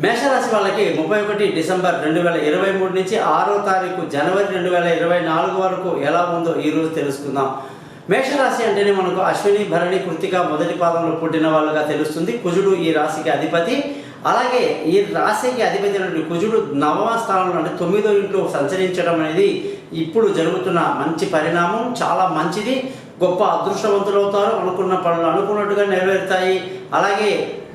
మేషరాశి వాళ్ళకి 31 డిసెంబర్ 2023 నుంచి 6వ తారీఖు జనవరి 2024 వరకు ఎలా ఉందో ఈరోజు తెలుసుకుందాం. మేషరాశి అంటేనే మనకు అశ్విని, భరణి, కృతిక మొదటి పాదంలో పుట్టిన వాళ్ళుగా తెలుస్తుంది. కుజుడు ఈ రాశికి అధిపతి. అలాగే ఈ రాశికి అధిపతి అయిన కుజుడు 9వ స్థానంలో అంటే 9వ ఇంట్లో సంచరించడం అనేది ఇప్పుడు జరుగుతున్న మంచి పరిణామం. చాలా మంచిది. గొప్ప అదృష్టవంతులు అవుతారు. అనుకున్న పనులు అనుకున్నట్టుగా నెరవేరుతాయి. అలాగే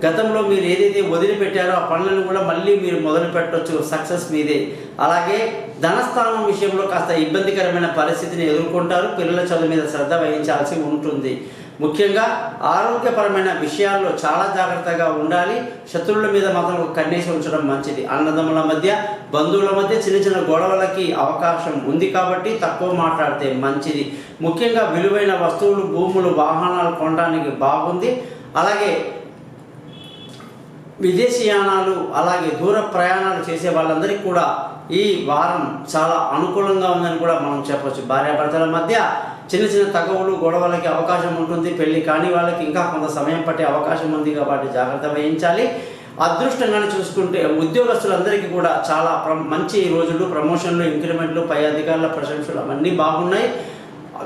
గతంలో మీరు ఏదైతే వదిలిపెట్టారో ఆ పనులను కూడా మళ్ళీ మీరు మొదలు పెట్టవచ్చు. సక్సెస్ మీదే. అలాగే ధనస్థానం విషయంలో కాస్త ఇబ్బందికరమైన పరిస్థితిని ఎదుర్కొంటారు. పిల్లల చదువు మీద శ్రద్ధ వహించాల్సి ఉంటుంది. ముఖ్యంగా ఆరోగ్యపరమైన విషయాల్లో చాలా జాగ్రత్తగా ఉండాలి. శత్రువుల మీద మాత్రం కన్నేసి ఉంచడం మంచిది. అన్నదమ్ముల మధ్య, బంధువుల మధ్య చిన్న చిన్న గొడవలకి అవకాశం ఉంది కాబట్టి తక్కువ మాట్లాడితే మంచిది. ముఖ్యంగా విలువైన వస్తువులు, భూములు, వాహనాలు కొనడానికి బాగుంది. అలాగే విదేశీయానాలు, అలాగే దూర ప్రయాణాలు చేసే వాళ్ళందరికీ కూడా ఈ వారం చాలా అనుకూలంగా ఉందని కూడా మనం చెప్పవచ్చు. భార్యాభర్తల మధ్య చిన్న చిన్న తగవులు, గొడవలకి అవకాశం ఉంటుంది. పెళ్లి కాని వాళ్ళకి ఇంకా కొంత సమయం పట్టే అవకాశం ఉంది కాబట్టి జాగ్రత్త వహించాలి. అదృష్టంగానే చూసుకుంటే ఉద్యోగస్తులందరికీ కూడా చాలా మంచి రోజులు. ప్రమోషన్లు, ఇంక్రిమెంట్లు, పై అధికారుల ప్రశంసలు అవన్నీ బాగున్నాయి.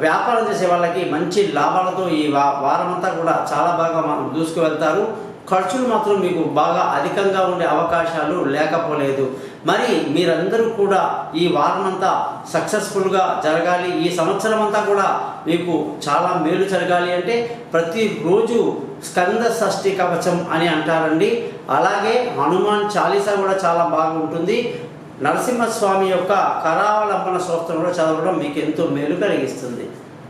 వ్యాపారం చేసే వాళ్ళకి మంచి లాభాలతో ఈ వారమంతా కూడా చాలా బాగా మనం దూసుకువెళ్తారు. ఖర్చులు మాత్రం మీకు బాగా అధికంగా ఉండే అవకాశాలు లేకపోలేదు. మరి మీరందరూ కూడా ఈ వారమంతా సక్సెస్ఫుల్గా జరగాలి, ఈ సంవత్సరం అంతా కూడా మీకు చాలా మేలు జరగాలి అంటే ప్రతిరోజు స్కంద షష్ఠి కవచం అని అంటారండి. అలాగే హనుమాన్ చాలీసా కూడా చాలా బాగుంటుంది. నరసింహస్వామి యొక్క కరావలంబన స్తోత్రం కూడా చదవడం మీకు ఎంతో మేలు కలిగిస్తుంది.